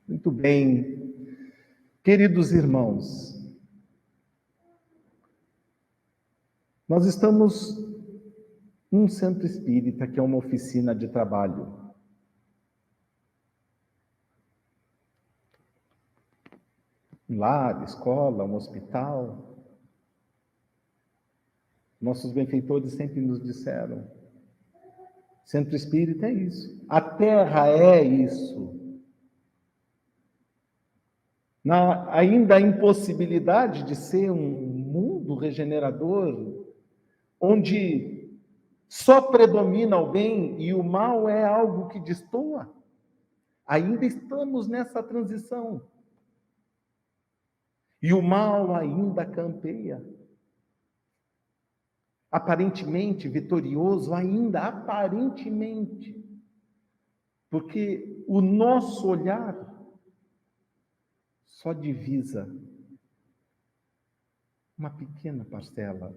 Muito bem, queridos irmãos, nós estamos num centro espírita que é uma oficina de trabalho. Um lar, escola, um hospital. Nossos benfeitores sempre nos disseram: centro espírita é isso, a terra é isso. Na ainda impossibilidade de ser um mundo regenerador, onde só predomina o bem e o mal é algo que destoa. Ainda estamos nessa transição. E o mal ainda campeia. Aparentemente vitorioso, ainda aparentemente. Porque o nosso olhar só divisa uma pequena parcela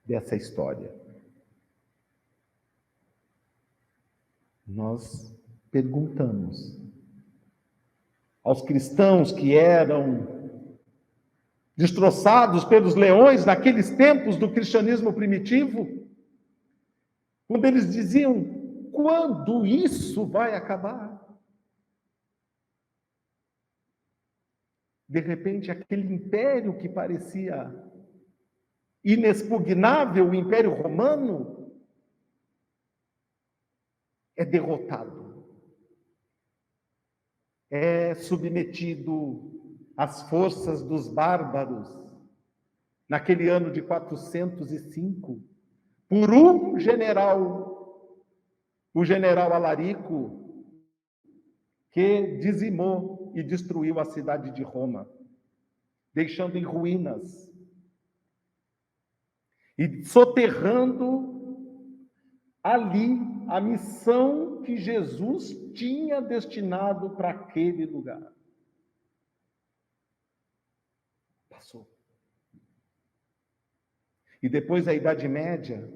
dessa história. Nós perguntamos aos cristãos que eram destroçados pelos leões naqueles tempos do cristianismo primitivo, quando eles diziam: quando isso vai acabar? De repente, aquele império que parecia inexpugnável, o Império Romano, é derrotado, é submetido às forças dos bárbaros, naquele ano de 405, por um general, o general Alarico, que dizimou e destruiu a cidade de Roma, deixando em ruínas e soterrando ali a missão que Jesus tinha destinado para aquele lugar. Passou. E depois da Idade Média,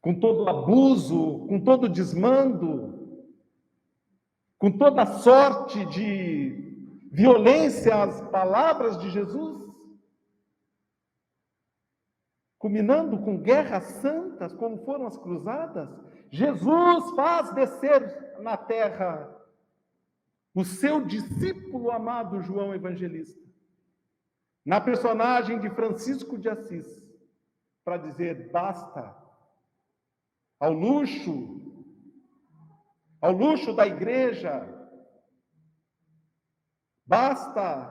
com todo o abuso, com todo o desmando, com toda a sorte de violência às palavras de Jesus, culminando com guerras santas, como foram as cruzadas, Jesus faz descer na terra o seu discípulo amado João Evangelista, na personagem de Francisco de Assis, para dizer basta ao luxo da igreja, basta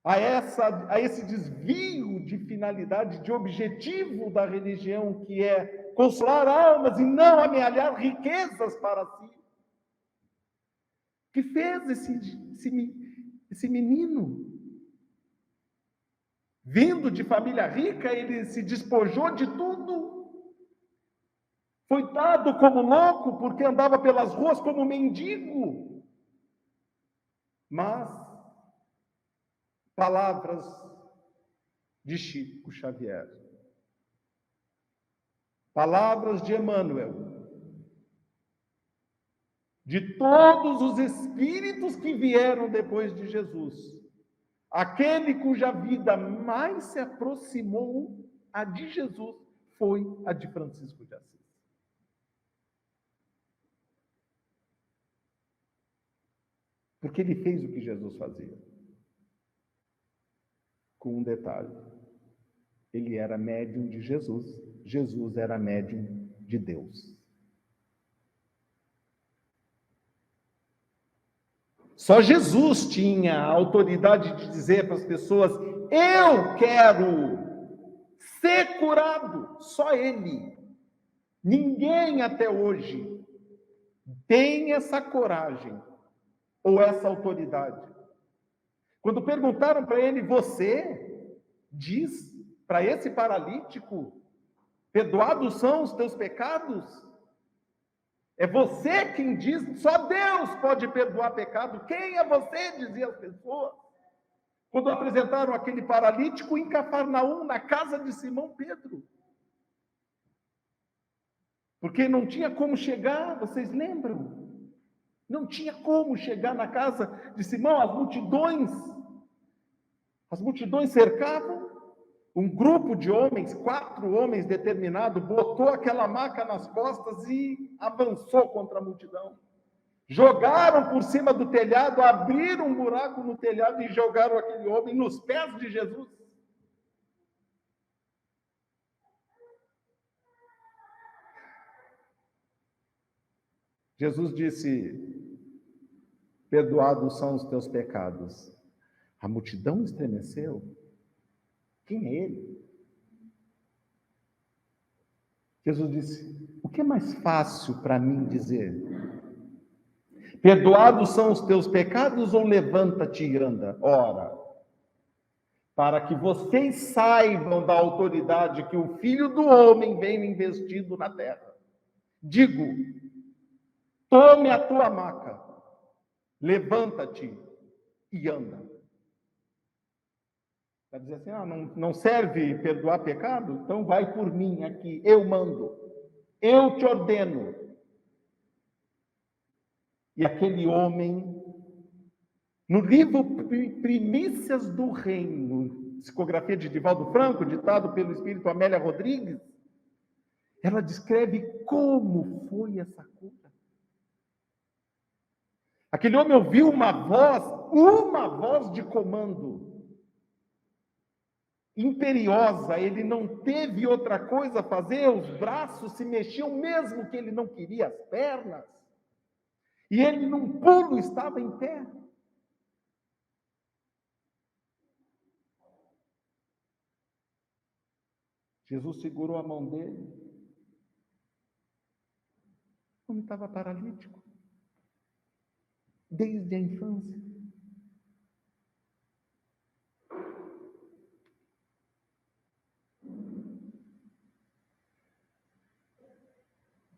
a esse desvio de finalidade, de objetivo da religião, que é consolar almas e não amealhar riquezas para si. Que fez esse menino? Vindo de família rica, ele se despojou de tudo. Foi dado como louco, porque andava pelas ruas como mendigo. Mas palavras de Chico Xavier, palavras de Emmanuel, de todos os espíritos que vieram depois de Jesus, aquele cuja vida mais se aproximou a de Jesus foi a de Francisco de Assis. Porque ele fez o que Jesus fazia. Com um detalhe: ele era médium de Jesus, Jesus era médium de Deus. Só Jesus tinha a autoridade de dizer para as pessoas: eu quero ser curado. Só ele. Ninguém até hoje tem essa coragem ou essa autoridade. Quando perguntaram para ele: você diz para esse paralítico, perdoados são os teus pecados? É você quem diz, só Deus pode perdoar pecado. Quem é você? Diziam as pessoas. Quando apresentaram aquele paralítico em Cafarnaum, na casa de Simão Pedro. Porque não tinha como chegar, vocês lembram? Não tinha como chegar na casa de Simão, as multidões cercavam. Um grupo de homens, 4 homens determinados, botou aquela maca nas costas e avançou contra a multidão. Jogaram por cima do telhado, abriram um buraco no telhado e jogaram aquele homem nos pés de Jesus. Jesus disse: perdoados são os teus pecados. A multidão estremeceu. Quem é ele? Jesus disse: o que é mais fácil para mim dizer? Perdoados são os teus pecados ou levanta-te e anda? Ora, para que vocês saibam da autoridade que o Filho do Homem veio investido na terra. Digo, tome a tua maca, levanta-te e anda. Vai dizer assim, não serve perdoar pecado? Então vai por mim aqui, eu mando, eu te ordeno. E aquele homem, no livro Primícias do Reino, psicografia de Divaldo Franco, ditado pelo espírito Amélia Rodrigues, ela descreve como foi essa cura. Aquele homem ouviu uma voz de comando, imperiosa, ele não teve outra coisa a fazer, os braços se mexiam, mesmo que ele não queria as pernas, e ele num pulo estava em pé. Jesus segurou a mão dele, o homem estava paralítico, desde a infância.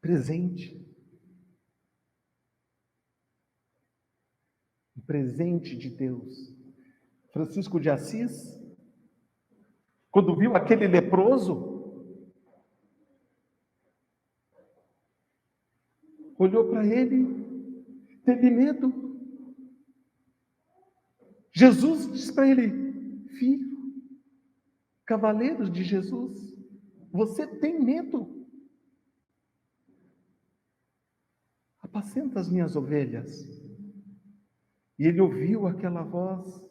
Presente de Deus. Francisco de Assis, quando viu aquele leproso, olhou para ele, teve medo. Jesus disse para ele: filho, cavaleiros de Jesus, você tem medo? Apacenta as minhas ovelhas. E ele ouviu aquela voz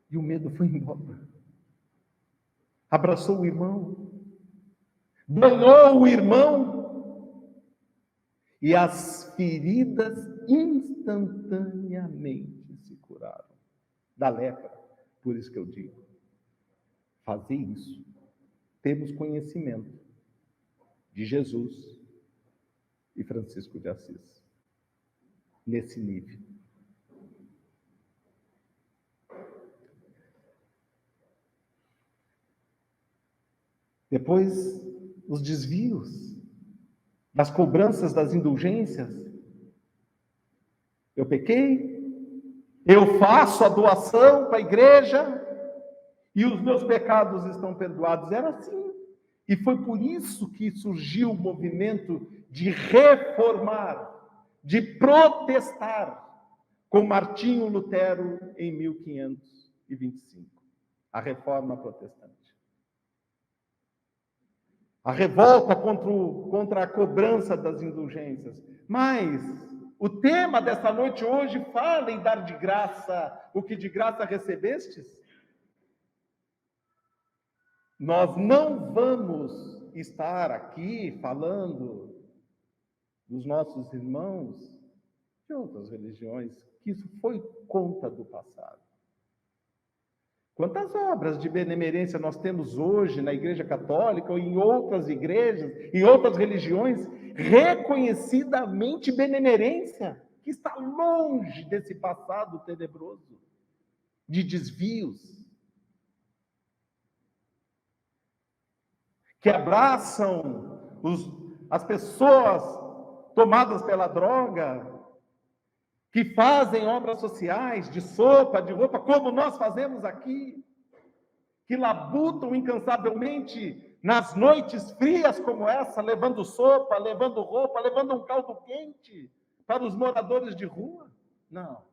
e o medo foi embora. Abraçou o irmão, banhou o irmão e as feridas instantaneamente se curaram da lepra. Por isso que eu digo, fazer isso, temos conhecimento de Jesus e Francisco de Assis, nesse nível. Depois, os desvios, das cobranças das indulgências. Eu pequei, eu faço a doação para a igreja e os meus pecados estão perdoados. Era assim. E foi por isso que surgiu o movimento de reformar, de protestar, com Martinho Lutero em 1525. A reforma protestante. A revolta contra a cobrança das indulgências. Mas o tema dessa noite hoje fala em dar de graça o que de graça recebestes. Nós não vamos estar aqui falando dos nossos irmãos de outras religiões, que isso foi conta do passado. Quantas obras de benemerência nós temos hoje na Igreja Católica ou em outras igrejas, em outras religiões, reconhecidamente benemerência, que está longe desse passado tenebroso, de desvios, que abraçam as pessoas tomadas pela droga, que fazem obras sociais, de sopa, de roupa, como nós fazemos aqui, que labutam incansavelmente nas noites frias como essa, levando sopa, levando roupa, levando um caldo quente Para os moradores de rua? Não.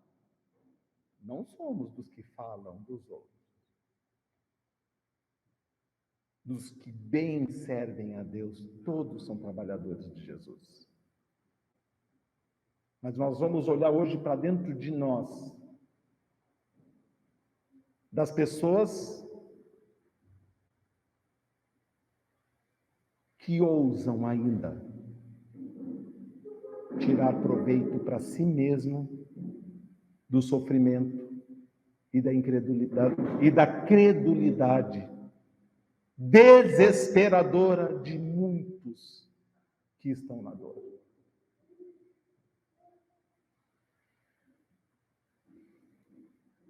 Não somos dos que falam dos outros. Dos que bem servem a Deus, todos são trabalhadores de Jesus. Mas nós vamos olhar hoje para dentro de nós, das pessoas que ousam ainda tirar proveito para si mesmo do sofrimento e da credulidade desesperadora de muitos que estão na dor.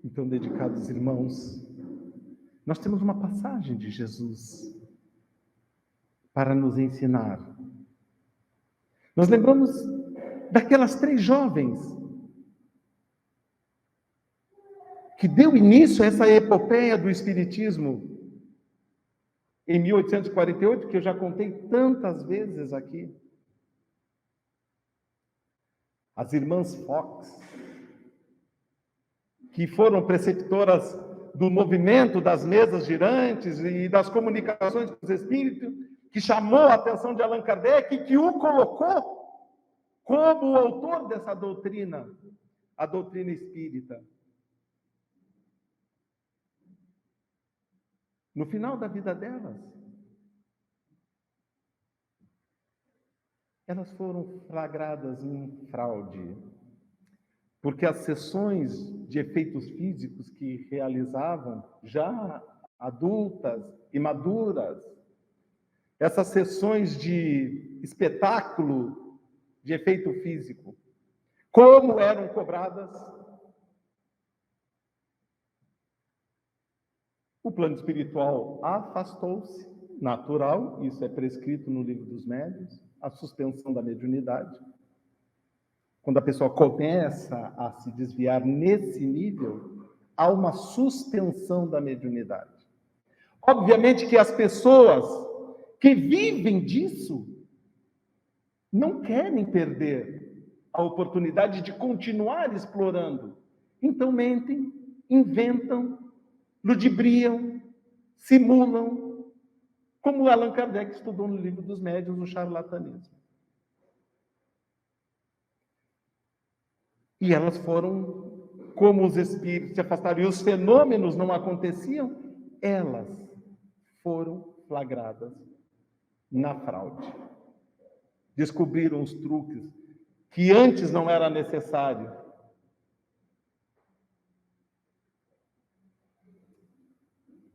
Então, dedicados irmãos, nós temos uma passagem de Jesus para nos ensinar. Nós lembramos daquelas 3 jovens que deu início a essa epopeia do Espiritismo em 1848, que eu já contei tantas vezes aqui. As irmãs Fox, que foram preceptoras do movimento das mesas girantes e das comunicações com os espíritos, que chamou a atenção de Allan Kardec e que o colocou como o autor dessa doutrina, a doutrina espírita. No final da vida delas, elas foram flagradas em fraude, porque as sessões de efeitos físicos que realizavam, já adultas e maduras, essas sessões de espetáculo de efeito físico, como eram cobradas? O plano espiritual afastou-se, natural, isso é prescrito no Livro dos Médiuns, a suspensão da mediunidade. Quando a pessoa começa a se desviar nesse nível, há uma suspensão da mediunidade. Obviamente que as pessoas que vivem disso não querem perder a oportunidade de continuar explorando. Então mentem, inventam, ludibriam, simulam, como Allan Kardec estudou no Livro dos Médiuns, o charlatanismo. E elas foram, como os espíritos se afastaram e os fenômenos não aconteciam, elas foram flagradas na fraude. Descobriram os truques que antes não era necessário.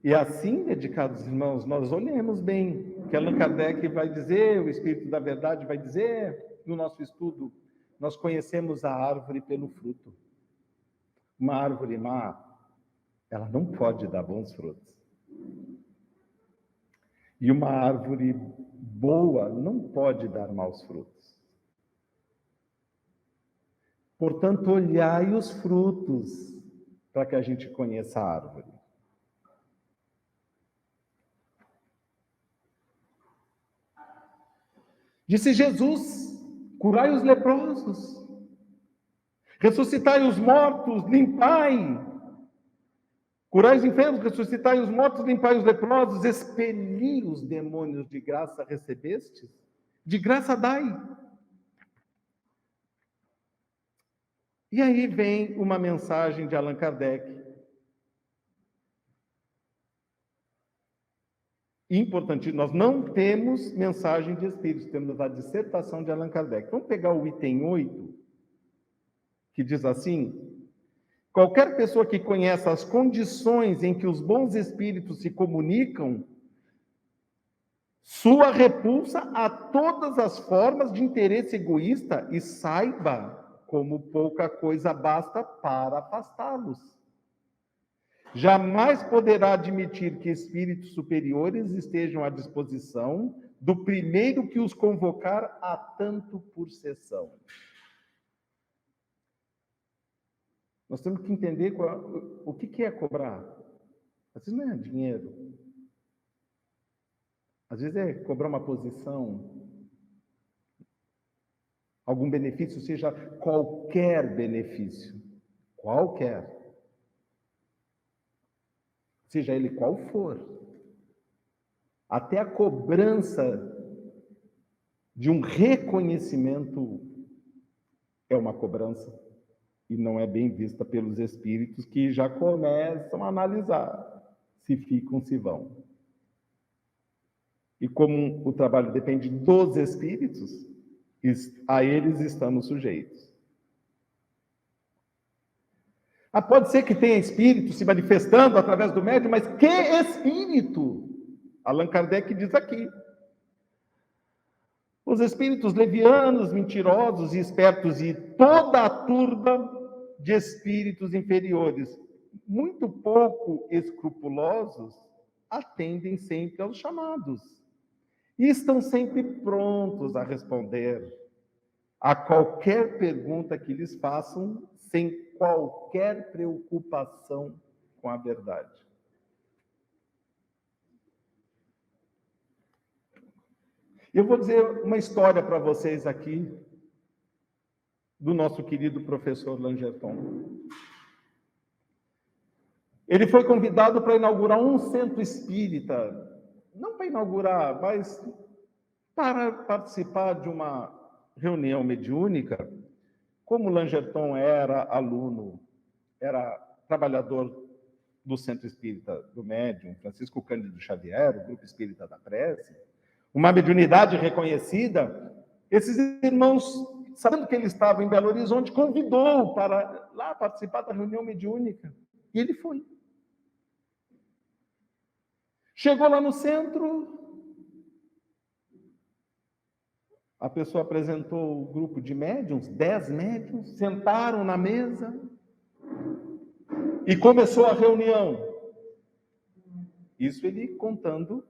E assim, dedicados irmãos, nós olhemos bem o que Allan Kardec vai dizer, o Espírito da Verdade vai dizer no nosso estudo. Nós conhecemos a árvore pelo fruto. Uma árvore má, ela não pode dar bons frutos. E uma árvore boa não pode dar maus frutos. Portanto, olhai os frutos para que a gente conheça a árvore. Disse Jesus: curai os leprosos, ressuscitai os mortos, limpai. Curai os enfermos, ressuscitai os mortos, limpai os leprosos, expeli os demônios, de graça recebestes, de graça dai. E aí vem uma mensagem de Allan Kardec. Importante, nós não temos mensagem de espíritos, temos a dissertação de Allan Kardec. Vamos pegar o item 8, que diz assim: qualquer pessoa que conheça as condições em que os bons espíritos se comunicam, sua repulsa a todas as formas de interesse egoísta e saiba como pouca coisa basta para afastá-los. Jamais poderá admitir que espíritos superiores estejam à disposição do primeiro que os convocar a tanto por sessão. Nós temos que entender o que é cobrar. Às vezes não é dinheiro. Às vezes é cobrar uma posição. algum benefício, seja qualquer benefício, qualquer, seja ele qual for, até a cobrança de um reconhecimento é uma cobrança e não é bem vista pelos espíritos, que já começam a analisar se ficam, se vão. E como o trabalho depende dos espíritos, a eles estamos sujeitos. Pode ser que tenha espírito se manifestando através do médium, mas que espírito? Allan Kardec diz aqui: os espíritos levianos, mentirosos e espertos e toda a turba de espíritos inferiores, muito pouco escrupulosos, atendem sempre aos chamados e estão sempre prontos a responder a qualquer pergunta que lhes façam, sem qualquer preocupação com a verdade. Eu vou dizer uma história para vocês aqui do nosso querido professor Langerton. Ele foi convidado para inaugurar um centro espírita, não para inaugurar, mas para participar de uma reunião mediúnica. Como Langerton era aluno, era trabalhador do Centro Espírita do Médium, Francisco Cândido Xavier, o Grupo Espírita da Prece, uma mediunidade reconhecida, esses irmãos, sabendo que ele estava em Belo Horizonte, convidou para lá participar da reunião mediúnica. E ele foi. Chegou lá no centro, a pessoa apresentou o grupo de médiuns, 10 médiuns, sentaram na mesa e começou a reunião. Isso ele contando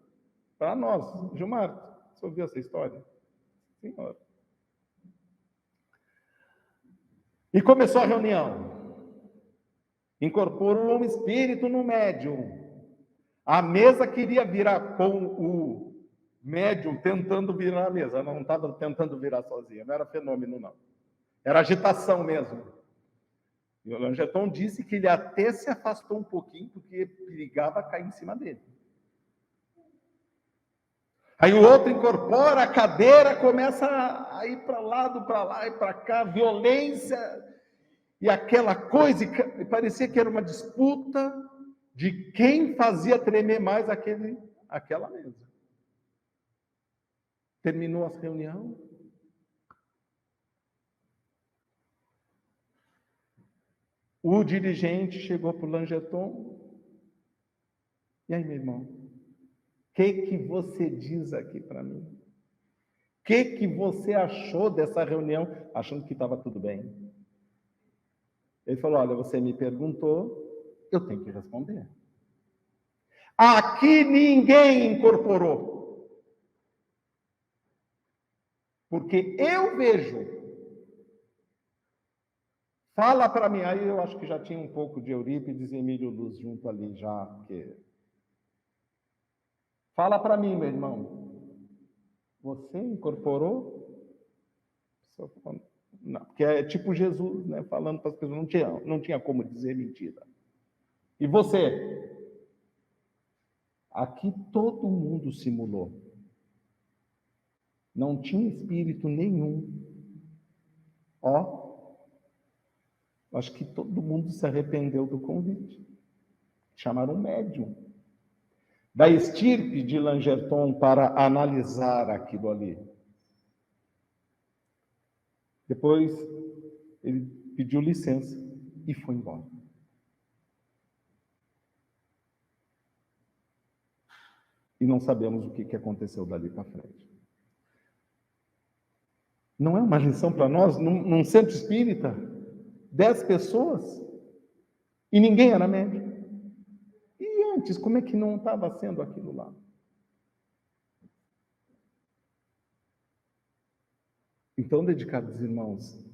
para nós. Gilmar, você ouviu essa história? Senhor. E começou a reunião. Incorporou um espírito no médium. A mesa queria virar com o médium tentando virar a mesa. Ela não estava tentando virar sozinha, não era fenômeno, não. Era agitação mesmo. E o Langerton disse que ele até se afastou um pouquinho, porque perigava cair em cima dele. Aí o outro incorpora a cadeira, começa a ir para lá e para cá, violência, e aquela coisa, e parecia que era uma disputa de quem fazia tremer mais aquela mesa. Terminou a reunião. O dirigente chegou para o Langerton. E aí, meu irmão? O que você diz aqui para mim? O que você achou dessa reunião, achando que estava tudo bem? Ele falou: olha, você me perguntou, eu tenho que responder. Aqui ninguém incorporou. Porque eu vejo. Fala para mim. Aí eu acho que já tinha um pouco de Eurípides e Emílio Luz junto ali já. Porque... Fala para mim, meu irmão. Você incorporou? Não, porque é tipo Jesus, né? Falando para as pessoas, não tinha como dizer mentira. E você? Aqui todo mundo simulou. Não tinha espírito nenhum. Acho que todo mundo se arrependeu do convite. Chamaram um médium da estirpe de Langerton para analisar aquilo ali. Depois ele pediu licença e foi embora. E não sabemos o que aconteceu dali para frente. Não é uma lição para nós, num centro espírita, 10 pessoas, e ninguém era médium. E antes, como é que não estava sendo aquilo lá? Então, dedicados irmãos,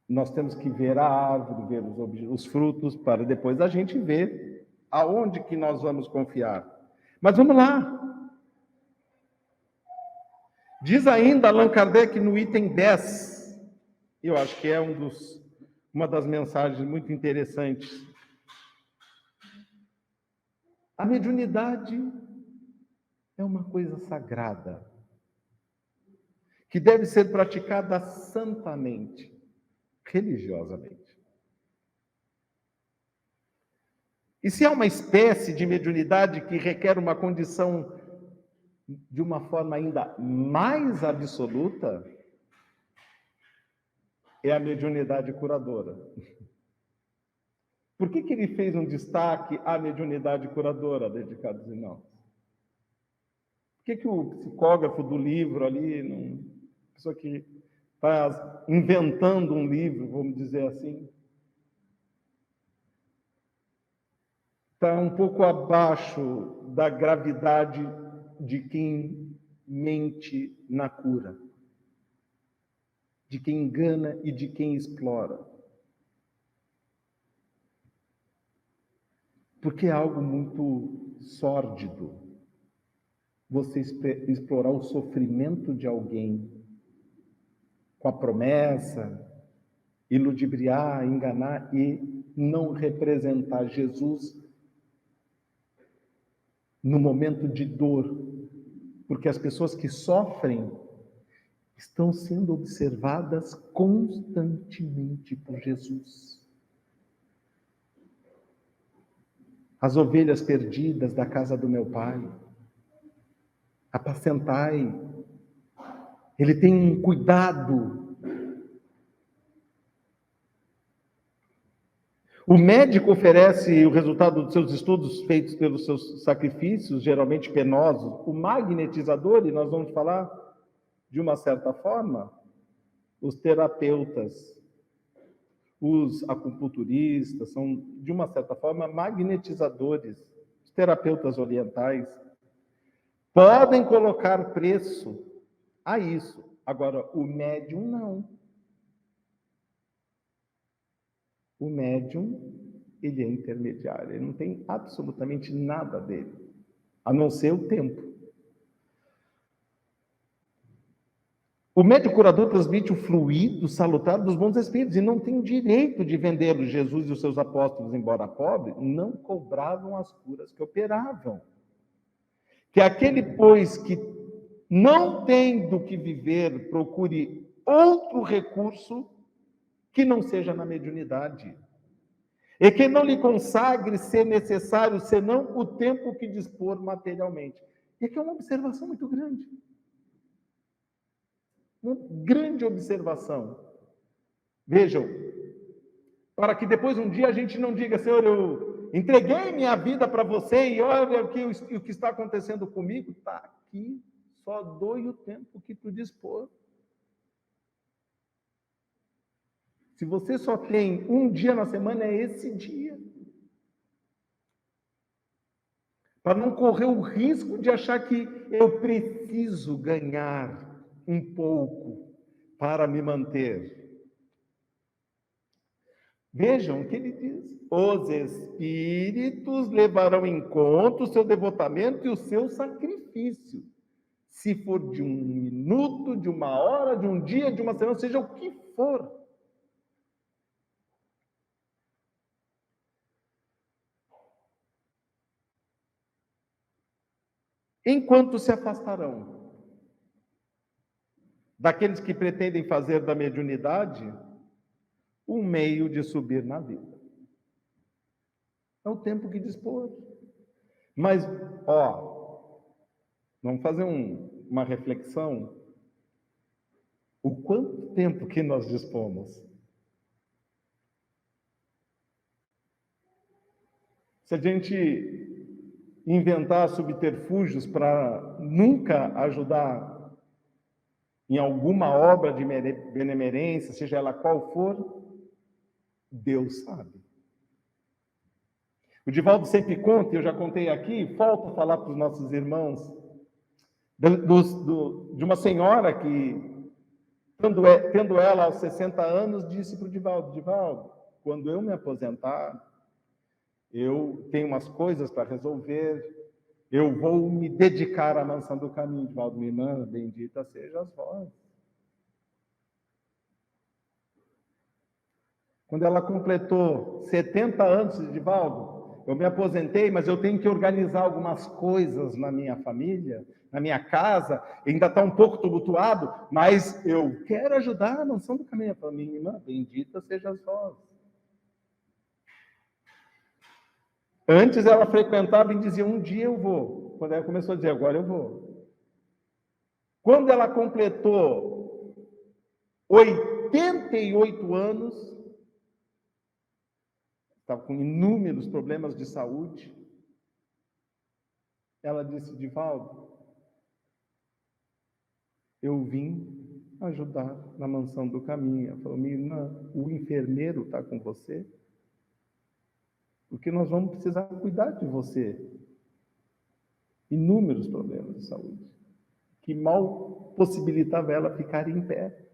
nós temos que ver a árvore, ver os frutos, para depois a gente ver aonde que nós vamos confiar. Mas vamos lá. Diz ainda Allan Kardec no item 10 Eu acho que é uma das mensagens muito interessantes. A mediunidade é uma coisa sagrada, que deve ser praticada santamente, religiosamente. E se há uma espécie de mediunidade que requer uma condição de uma forma ainda mais absoluta, é a mediunidade curadora. Por que ele fez um destaque à mediunidade curadora, dedicados irmãos? Por que o psicógrafo do livro ali, pessoa que está inventando um livro, vamos dizer assim, está um pouco abaixo da gravidade de quem mente na cura, de quem engana e de quem explora? Porque é algo muito sórdido você explorar o sofrimento de alguém com a promessa, iludibriar, enganar e não representar Jesus no momento de dor. Porque as pessoas que sofrem estão sendo observadas constantemente por Jesus. As ovelhas perdidas da casa do meu pai, apacentai. Ele tem um cuidado. O médico oferece o resultado dos seus estudos feitos pelos seus sacrifícios, geralmente penosos. O magnetizador, e nós vamos falar de uma certa forma, os terapeutas, os acupunturistas, são, de uma certa forma, magnetizadores. Os terapeutas orientais podem colocar preço a isso. Agora, o médium não. O médium, ele é intermediário, ele não tem absolutamente nada dele, a não ser o tempo. O médium curador transmite o fluido salutar dos bons espíritos e não tem direito de vendê-lo. Jesus e os seus apóstolos, embora pobres, não cobravam as curas que operavam. Que aquele, pois, que não tem do que viver, procure outro recurso que não seja na mediunidade. E que não lhe consagre, ser necessário, senão o tempo que dispor materialmente. E aqui é uma observação muito grande. Uma grande observação. Vejam, para que depois um dia a gente não diga, Senhor, eu entreguei minha vida para você e olha o que está acontecendo comigo. Está aqui, só doe o tempo que tu dispor. Se você só tem um dia na semana, é esse dia. Para não correr o risco de achar que eu preciso ganhar um pouco para me manter. Vejam o que ele diz. Os espíritos levarão em conta o seu devotamento e o seu sacrifício. Se for de 1 minuto, de 1 hora, de um dia, de uma semana, seja o que for. Enquanto se afastarão daqueles que pretendem fazer da mediunidade um meio de subir na vida. É o tempo que dispor. Mas, vamos fazer uma reflexão. O quanto tempo que nós dispomos? Se a gente inventar subterfúgios para nunca ajudar em alguma obra de benemerência, seja ela qual for, Deus sabe. O Divaldo sempre conta, eu já contei aqui, volto a falar para os nossos irmãos, de uma senhora que, tendo ela aos 60 anos, disse para o Divaldo, quando eu me aposentar, eu tenho umas coisas para resolver, eu vou me dedicar à mansão do caminho. Divaldo, minha irmã, bendita seja as vós. Quando ela completou 70 anos, Edivaldo, eu me aposentei, mas eu tenho que organizar algumas coisas na minha família, na minha casa, ainda está um pouco tumultuado, mas eu quero ajudar a mansão do caminho. Para minha irmã, bendita seja as vós. Antes ela frequentava e dizia, um dia eu vou. Quando ela começou a dizer, agora eu vou. Quando ela completou 88 anos, estava com inúmeros problemas de saúde, ela disse, Edivaldo, eu vim ajudar na mansão do caminho. Ela falou, minha irmã, o enfermeiro está com você? Porque nós vamos precisar cuidar de você. Inúmeros problemas de saúde, que mal possibilitava ela ficar em pé.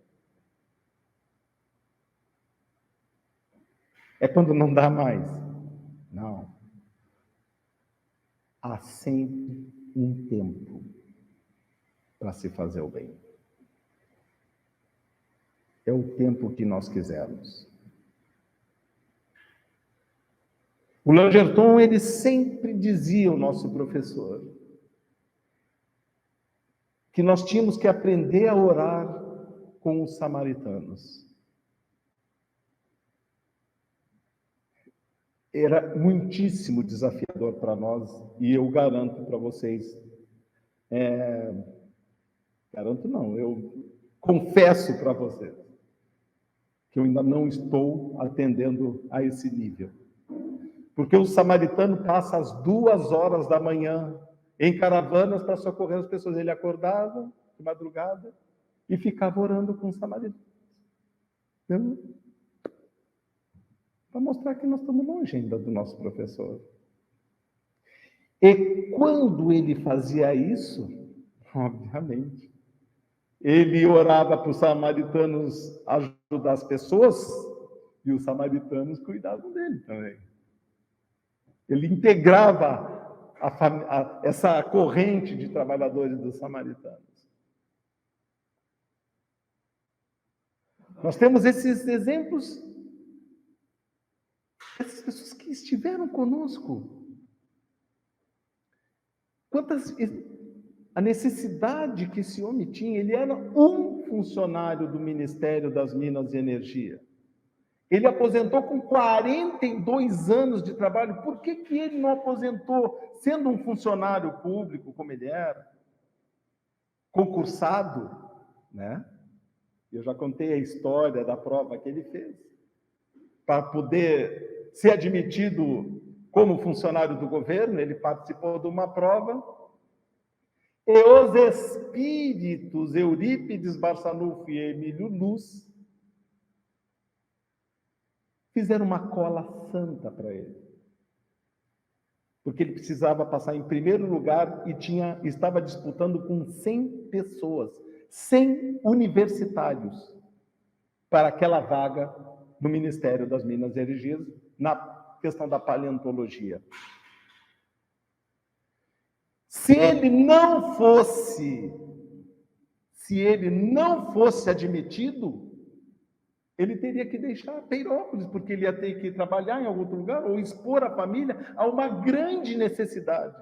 É quando não dá mais? Não. Há sempre um tempo para se fazer o bem. É o tempo que nós quisermos. O Langerton, ele sempre dizia, o nosso professor, que nós tínhamos que aprender a orar com os samaritanos. Era muitíssimo desafiador para nós, e eu garanto para vocês, garanto não, eu confesso para vocês, que eu ainda não estou atendendo a esse nível. Porque o samaritano passa às 2h da manhã em caravanas para socorrer as pessoas. Ele acordava de madrugada e ficava orando com os samaritanos. Para mostrar que nós estamos longe ainda do nosso professor. E quando ele fazia isso, obviamente, ele orava para os samaritanos ajudar as pessoas e os samaritanos cuidavam dele também. Ele integrava essa corrente de trabalhadores dos samaritanos. Nós temos esses exemplos, essas pessoas que estiveram conosco. A necessidade que esse homem tinha, ele era um funcionário do Ministério das Minas e Energia. Ele aposentou com 42 anos de trabalho. Por que ele não aposentou sendo um funcionário público, como ele era? Concursado, né? Eu já contei a história da prova que ele fez. Para poder ser admitido como funcionário do governo, ele participou de uma prova. E os espíritos Eurípides Barçanufo e Emílio Luz fizeram uma cola santa para ele. Porque ele precisava passar em primeiro lugar e estava disputando com 100 pessoas, 100 universitários, para aquela vaga no Ministério das Minas e Energias, na questão da paleontologia. Se ele não fosse admitido, ele teria que deixar Peirópolis, porque ele ia ter que trabalhar em algum outro lugar, ou expor a família a uma grande necessidade.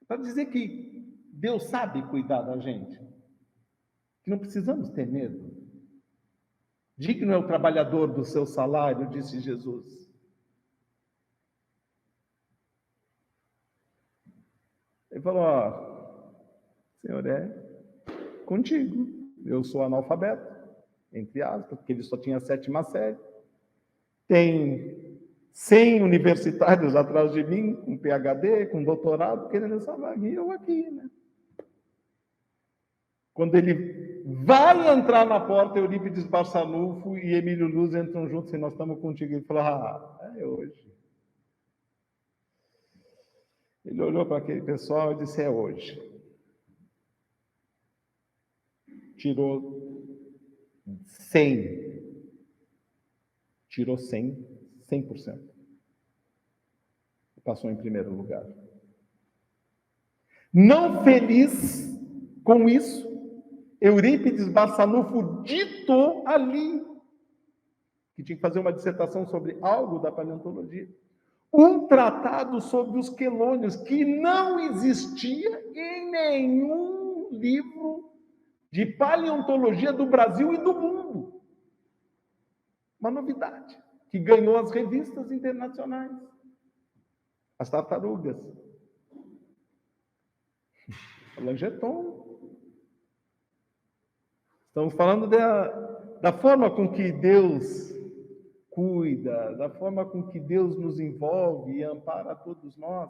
Para dizer que Deus sabe cuidar da gente, que não precisamos ter medo. Digno é o trabalhador do seu salário, disse Jesus. Ele falou, Senhor, é contigo. Eu sou analfabeto, entre aspas, porque ele só tinha a 7ª série. Tem 100 universitários atrás de mim, com PhD, com doutorado, querendo essa vaga, e eu aqui, né? Quando ele vai entrar na porta, Eurípides Barçanufo e Emílio Luz entram juntos, e nós estamos contigo. Ele falou, é hoje. Ele olhou para aquele pessoal e disse, é hoje. Tirou 100%. 100%. E passou em primeiro lugar. Não feliz com isso, Eurípides Barçanufo ditou ali que tinha que fazer uma dissertação sobre algo da paleontologia. Um tratado sobre os quelônios, que não existia em nenhum livro de paleontologia do Brasil e do mundo. Uma novidade, que ganhou as revistas internacionais. As tartarugas. Langerton. Estamos falando da forma com que Deus cuida, da forma com que Deus nos envolve e ampara a todos nós,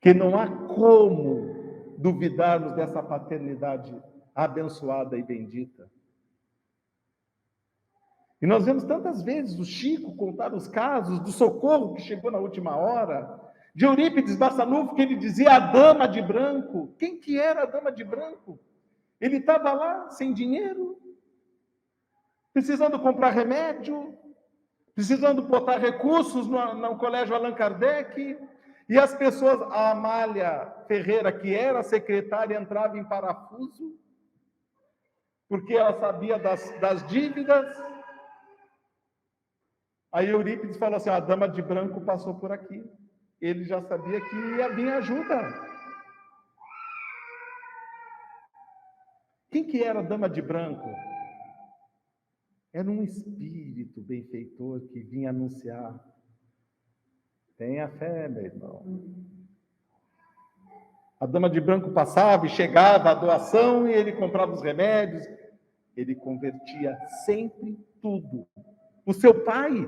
que não há como duvidarmos dessa paternidade abençoada e bendita. E nós vemos tantas vezes o Chico contar os casos do socorro que chegou na última hora, de Eurípides Barçanufo, que ele dizia a dama de branco. Quem que era a dama de branco? Ele estava lá sem dinheiro, precisando comprar remédio, precisando botar recursos no colégio Allan Kardec, e as pessoas, a Amália Ferreira, que era secretária, entrava em parafuso, porque ela sabia das dívidas. Aí Eurípides falou assim, a dama de branco passou por aqui. Ele já sabia que ia vir ajuda. Quem que era a dama de branco? Era um espírito benfeitor que vinha anunciar. Tenha fé, meu irmão. A dama de branco passava e chegava a doação e ele comprava os remédios. Ele convertia sempre tudo. O seu pai,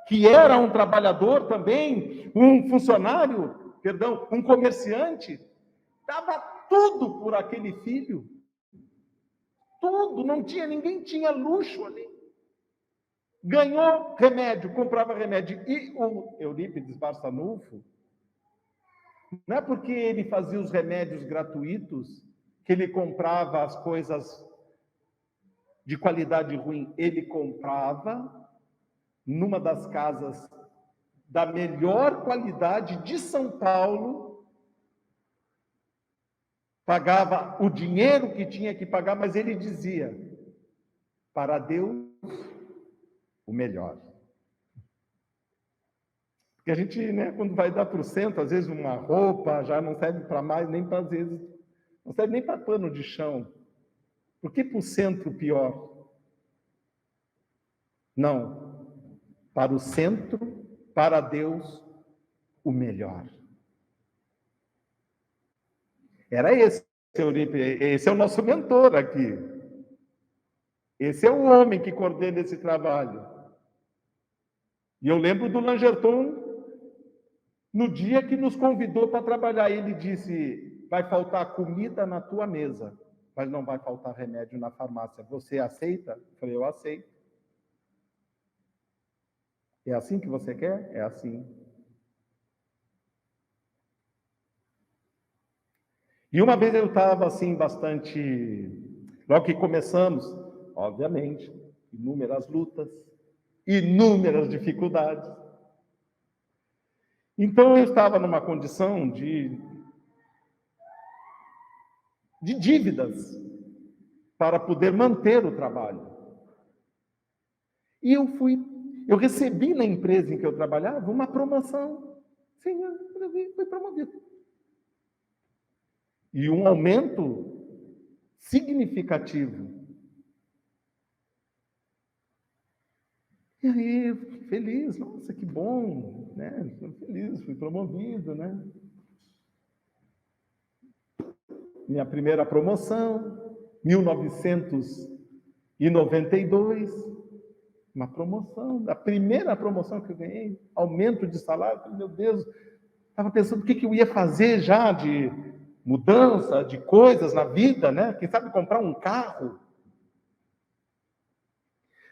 que era um trabalhador também, um funcionário, um comerciante, dava tudo por aquele filho. Tudo, não tinha, ninguém tinha luxo ali. Ganhou remédio, comprava remédio. E o Eurípides Barçanufo, não é porque ele fazia os remédios gratuitos que ele comprava as coisas de qualidade ruim. Ele comprava numa das casas da melhor qualidade de São Paulo, pagava o dinheiro que tinha que pagar, mas ele dizia, para Deus, o melhor. Porque a gente, quando vai dar para o centro, às vezes uma roupa já não serve para mais, nem para, às vezes, não serve nem para pano de chão. Por que para o centro pior? Não. Para o centro, para Deus, o melhor. Era esse é o nosso mentor aqui. Esse é o homem que coordena esse trabalho. E eu lembro do Langerton, no dia que nos convidou para trabalhar, ele disse, vai faltar comida na tua mesa, mas não vai faltar remédio na farmácia. Você aceita? Eu falei, eu aceito. É assim que você quer? É assim. E uma vez eu estava assim, bastante... Logo que começamos, obviamente, inúmeras lutas, inúmeras dificuldades. Então eu estava numa condição de dívidas para poder manter o trabalho. E eu recebi na empresa em que eu trabalhava uma promoção. Sim, eu fui promovido. E um aumento significativo. E aí, feliz, nossa, que bom, né? Estou feliz, fui promovido, né? Minha primeira promoção, 1992, uma promoção, a primeira promoção que eu ganhei, aumento de salário, meu Deus, estava pensando o que eu ia fazer já de mudança, de coisas na vida, né? Quem sabe comprar um carro.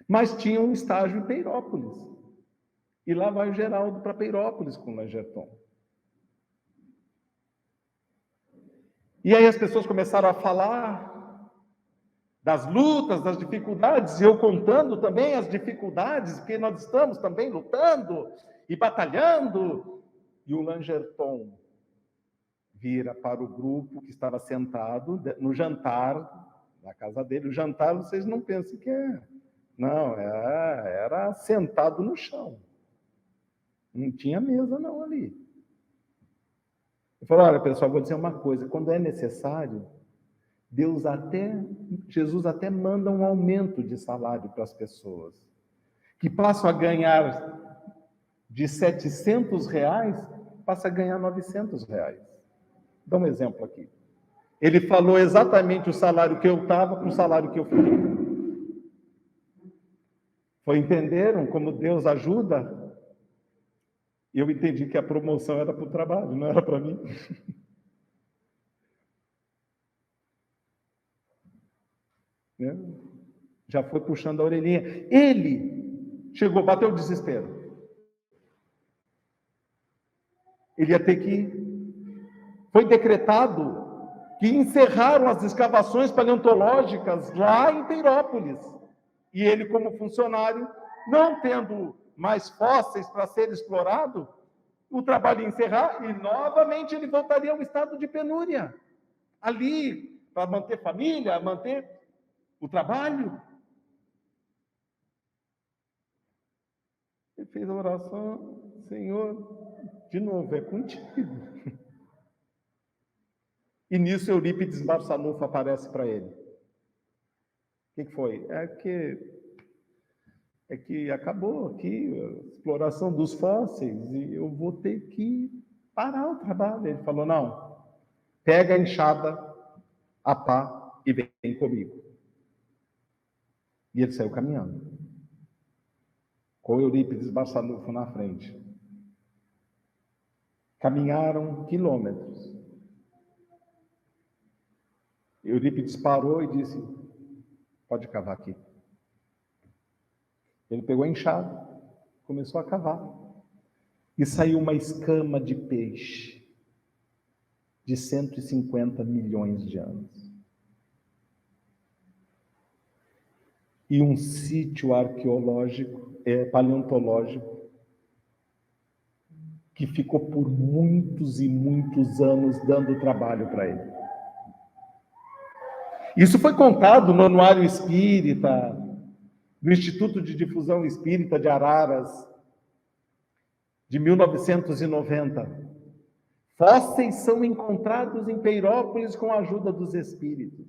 Mas tinha um estágio em Peirópolis. E lá vai o Geraldo para Peirópolis com o Langerton. E aí as pessoas começaram a falar das lutas, das dificuldades, e eu contando também as dificuldades, porque nós estamos também lutando e batalhando. E o Langerton vira para o grupo que estava sentado no jantar, na casa dele. O jantar, vocês não pensam que é Não, era sentado no chão. Não tinha mesa não ali. Eu falei, olha, pessoal, vou dizer uma coisa, quando é necessário, Jesus até manda um aumento de salário para as pessoas, que passam a ganhar de R$ 700, passa a ganhar R$ 900. Dá um exemplo aqui. Ele falou exatamente o salário que eu estava com o salário que eu fiquei. Entenderam como Deus ajuda? Eu entendi que a promoção era para o trabalho, não era para mim. Né? Já foi puxando a orelhinha. Ele chegou, bateu o desespero. Ele ia ter que ir. Foi decretado que encerraram as escavações paleontológicas lá em Peirópolis. E ele, como funcionário, não tendo mais fósseis para ser explorado, o trabalho ia encerrar e novamente ele voltaria ao estado de penúria. Ali, para manter família, manter o trabalho. Ele fez a oração, Senhor, de novo, é contigo. E nisso Eurípides Barçanufo aparece para ele. O que foi? É que acabou aqui a exploração dos fósseis e eu vou ter que parar o trabalho. Ele falou, não, pega a enxada, a pá e vem comigo. E ele saiu caminhando, com Eurípides Barçanufo na frente. Caminharam quilômetros. Eurípides parou e disse, pode cavar aqui. Ele pegou a enxada, começou a cavar. E saiu uma escama de peixe de 150 milhões de anos. E um sítio arqueológico, paleontológico, que ficou por muitos e muitos anos dando trabalho para ele. Isso foi contado no Anuário Espírita, no Instituto de Difusão Espírita de Araras, de 1990. Fósseis são encontrados em Peirópolis com a ajuda dos espíritos.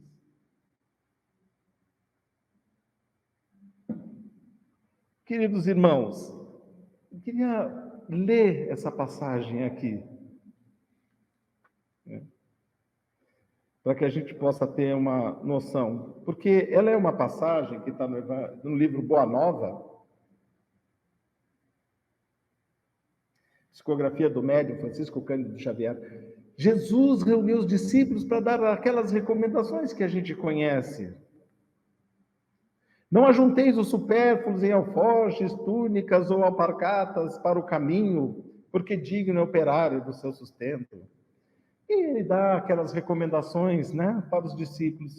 Queridos irmãos, eu queria ler essa passagem aqui, para que a gente possa ter uma noção, porque ela é uma passagem que está no livro Boa Nova, psicografia do médium Francisco Cândido Xavier. Jesus reuniu os discípulos para dar aquelas recomendações que a gente conhece. Não ajunteis os supérfluos em alforjes, túnicas ou alpargatas para o caminho, porque digno é operário do seu sustento. E ele dá aquelas recomendações, né, para os discípulos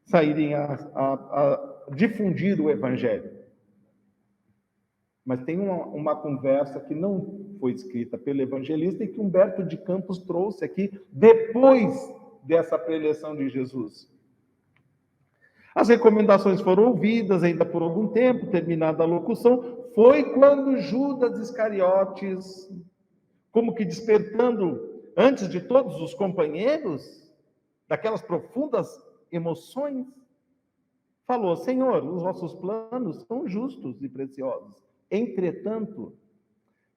saírem a difundir o Evangelho. Mas tem uma conversa que não foi escrita pelo evangelista e que Humberto de Campos trouxe aqui depois dessa preleção de Jesus. As recomendações foram ouvidas ainda por algum tempo, terminada a locução, foi quando Judas Iscariotes, como que despertando antes de todos os companheiros, daquelas profundas emoções, falou, Senhor, os vossos planos são justos e preciosos. Entretanto,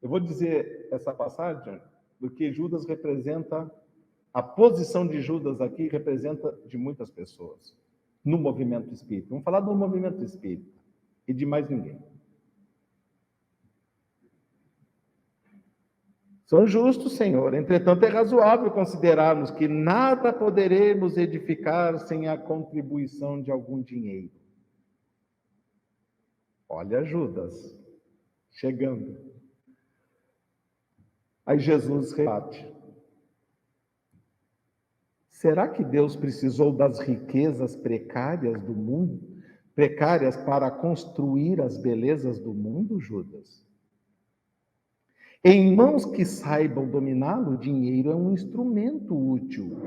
eu vou dizer essa passagem, porque Judas representa, a posição de Judas aqui representa de muitas pessoas no movimento espírita. Vamos falar do movimento espírita e de mais ninguém. São justos, Senhor. Entretanto, é razoável considerarmos que nada poderemos edificar sem a contribuição de algum dinheiro. Olha Judas chegando. Aí Jesus rebate. Será que Deus precisou das riquezas precárias do mundo, precárias para construir as belezas do mundo, Judas? Em mãos que saibam dominá-lo, o dinheiro é um instrumento útil.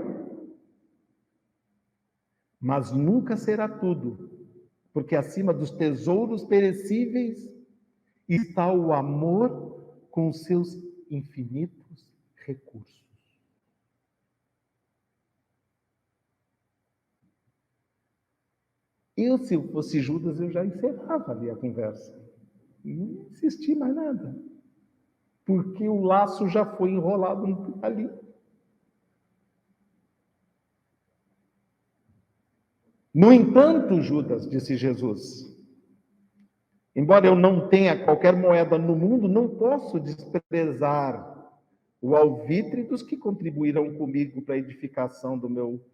Mas nunca será tudo. porque acima dos tesouros perecíveis está o amor com os seus infinitos recursos. Se eu fosse Judas, eu já encerrava ali a conversa. Não insisti mais nada. Porque o laço já foi enrolado ali. No entanto, Judas, disse Jesus, embora eu não tenha qualquer moeda no mundo, não posso desprezar o alvitre dos que contribuíram comigo para a edificação do meu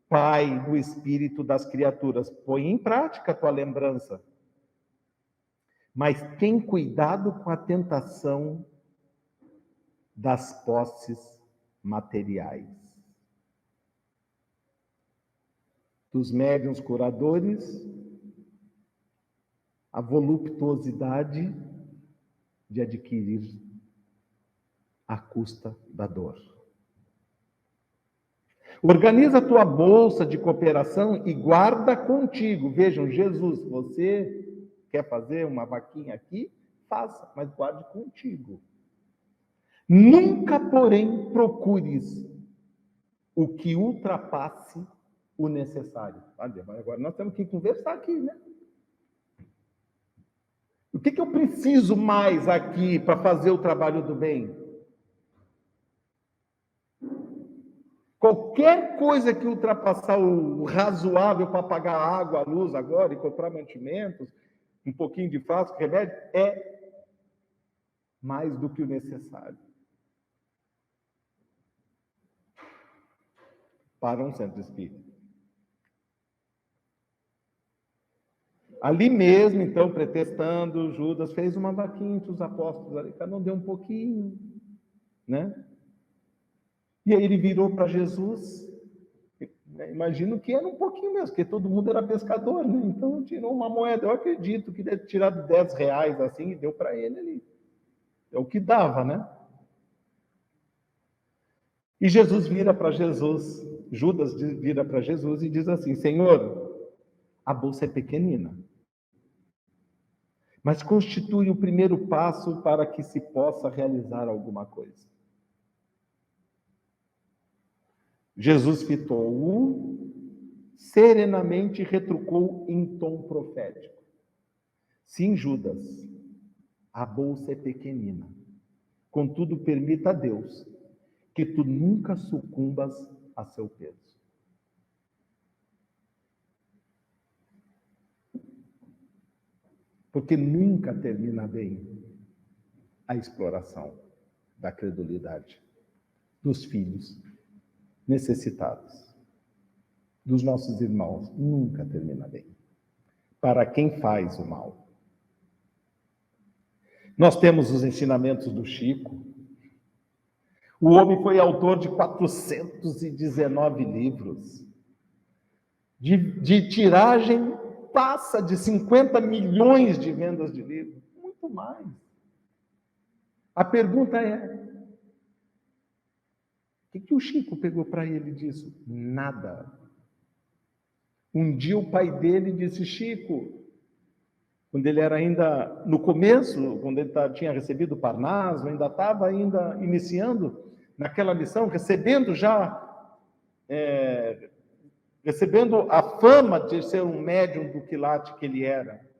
Pai, do Espírito das criaturas. Põe em prática a tua lembrança. Mas tem cuidado com a tentação das posses materiais. Dos médiuns curadores, a voluptuosidade de adquirir à custa da dor. Organiza a tua bolsa de cooperação e guarda contigo. Vejam, Jesus, você quer fazer uma vaquinha aqui? Faça, mas guarde contigo. Nunca, porém, procures o que ultrapasse o necessário. Agora nós temos que conversar aqui, né? O que eu preciso mais aqui para fazer o trabalho do bem? Qualquer coisa que ultrapassar o razoável para pagar a água, a luz agora e comprar mantimentos, um pouquinho de frasco, remédio, é mais do que o necessário para um centro espírita. Ali mesmo, então, pretextando, Judas fez uma vaquinha entre os apóstolos, ali, cada um deu um pouquinho, né? E aí ele virou para Jesus, imagino que era um pouquinho mesmo, porque todo mundo era pescador, né? Então tirou uma moeda, eu acredito que deve ter tirado R$10 assim e deu para ele ali. É o que dava, né? E Jesus vira para Jesus, Judas vira para Jesus e diz assim: Senhor, a bolsa é pequenina, mas constitui o primeiro passo para que se possa realizar alguma coisa. Jesus fitou-o, serenamente retrucou em tom profético: sim, Judas, a bolsa é pequenina, contudo permita a Deus que tu nunca sucumbas a seu peso. Porque nunca termina bem a exploração da credulidade dos filhos necessitados, dos nossos irmãos. Nunca termina bem. Para quem faz o mal. Nós temos os ensinamentos do Chico. O homem foi autor de 419 livros. De tiragem, passa de 50 milhões de vendas de livros. Muito mais. A pergunta é: o que o Chico pegou para ele disso? Nada. Um dia o pai dele disse: Chico, quando ele era ainda no começo, quando ele tinha recebido o Parnaso, ainda estava iniciando naquela missão, recebendo a fama de ser um médium do quilate que ele era.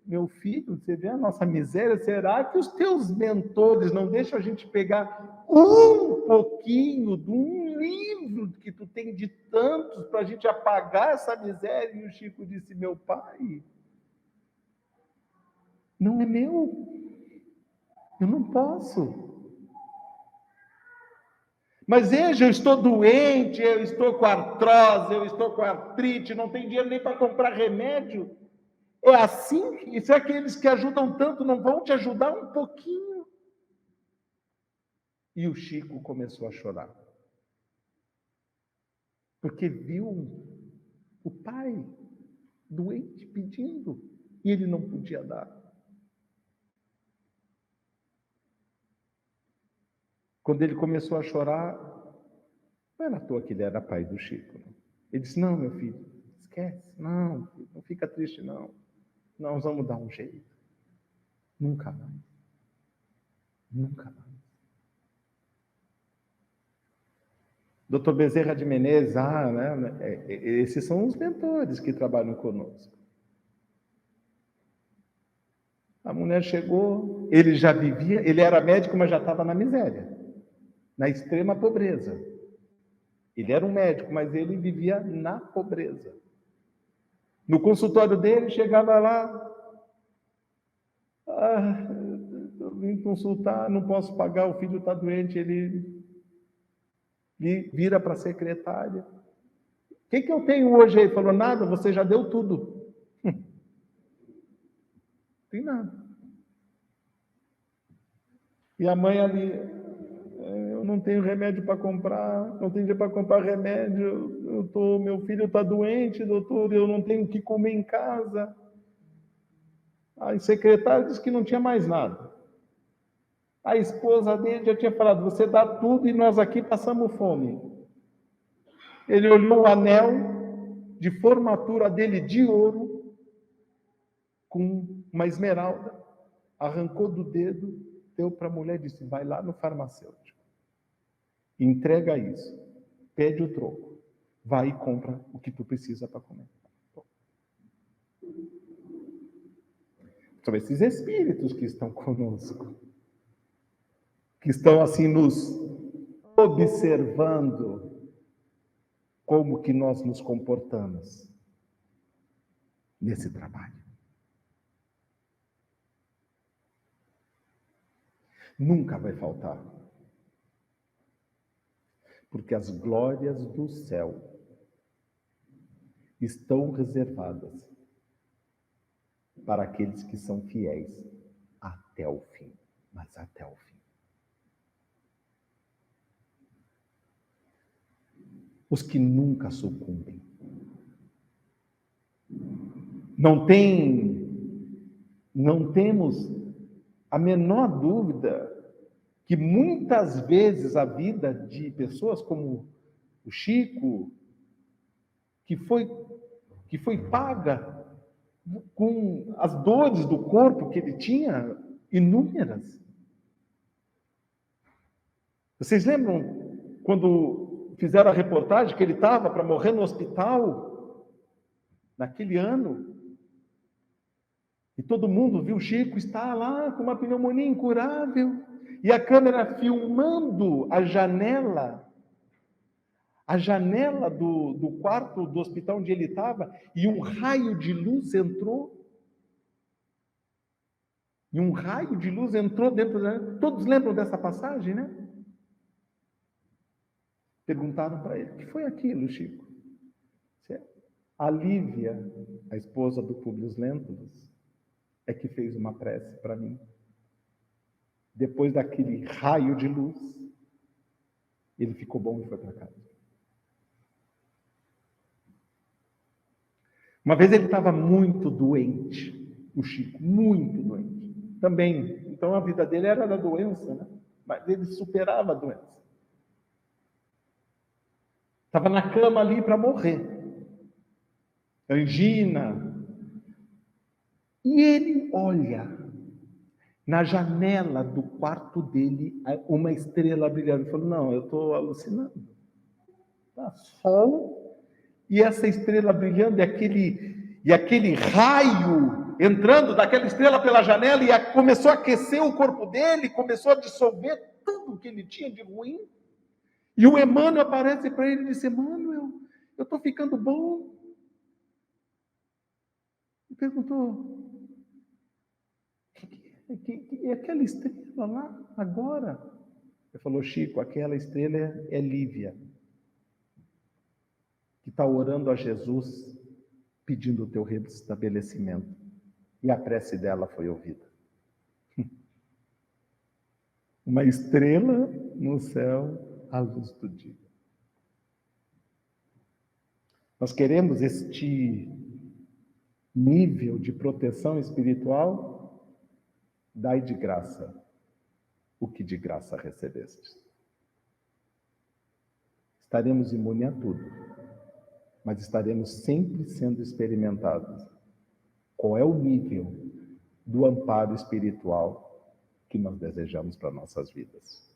Meu filho, você vê a nossa miséria, será que os teus mentores não deixam a gente pegar um pouquinho de um livro que tu tem de tantos para a gente apagar essa miséria? E o Chico disse: meu pai, não é meu, eu não posso. Mas veja, eu estou doente, eu estou com artrose, eu estou com artrite, não tenho dinheiro nem para comprar remédio. É assim? E se aqueles que ajudam tanto não vão te ajudar um pouquinho? E o Chico começou a chorar. Porque viu o pai doente pedindo e ele não podia dar. Quando ele começou a chorar, não era à toa que ele era pai do Chico. Ele disse: não, meu filho, esquece. Não, não fica triste, não. Nós vamos dar um jeito. Nunca mais. Nunca mais. Dr. Bezerra de Menezes, esses são os mentores que trabalham conosco. A mulher chegou, ele já vivia, ele era médico, mas já estava na miséria, na extrema pobreza. Ele era um médico, mas ele vivia na pobreza. No consultório dele, chegava lá, eu vim consultar, não posso pagar, o filho está doente, ele vira para a secretária. O que eu tenho hoje? Ele falou, nada, você já deu tudo. Não tem nada. E a mãe ali, eu não tenho remédio para comprar, não tenho dinheiro para comprar remédio, meu filho está doente, doutor, eu não tenho o que comer em casa. A secretária disse que não tinha mais nada. A esposa dele já tinha falado, você dá tudo e nós aqui passamos fome. Ele olhou o anel de formatura dele de ouro, com uma esmeralda, arrancou do dedo, deu para a mulher e disse, vai lá no farmacêutico, entrega isso, pede o troco, vai e compra o que tu precisa para comer. São esses espíritos que estão conosco, que estão assim nos observando como que nós nos comportamos nesse trabalho. Nunca vai faltar. Porque as glórias do céu estão reservadas para aqueles que são fiéis até o fim, mas até o fim. Os que nunca sucumbem. Não temos a menor dúvida que muitas vezes a vida de pessoas como o Chico, que foi paga com as dores do corpo que ele tinha, inúmeras. Vocês lembram quando fizeram a reportagem que ele estava para morrer no hospital, naquele ano? E todo mundo viu o Chico estar lá com uma pneumonia incurável, e a câmera filmando a janela do quarto do hospital onde ele estava, e um raio de luz entrou. E um raio de luz entrou dentro da janela. Todos lembram dessa passagem, né? Perguntaram para ele, o que foi aquilo, Chico? A Lívia, a esposa do Públio Lentulus, é que fez uma prece para mim. Depois daquele raio de luz, ele ficou bom e foi para casa. Uma vez ele estava muito doente, o Chico, muito doente. Também, então a vida dele era da doença, né? Mas ele superava a doença. Estava na cama ali para morrer. Angina. E ele olha na janela do quarto dele uma estrela brilhando. Ele falou, não, eu estou alucinando. Tá sol, e essa estrela brilhando, e aquele raio entrando daquela estrela pela janela, e começou a aquecer o corpo dele, começou a dissolver tudo que ele tinha de ruim. E o Emmanuel aparece para ele e diz, Emmanuel, eu estou ficando bom. Ele perguntou, e aquela estrela lá, agora? Ele falou, Chico, aquela estrela é Lívia, que está orando a Jesus, pedindo o teu restabelecimento. E a prece dela foi ouvida. Uma estrela no céu, à luz do dia. Nós queremos este nível de proteção espiritual. Dai de graça o que de graça recebestes. Estaremos imunes a tudo, mas estaremos sempre sendo experimentados. Qual é o nível do amparo espiritual que nós desejamos para nossas vidas?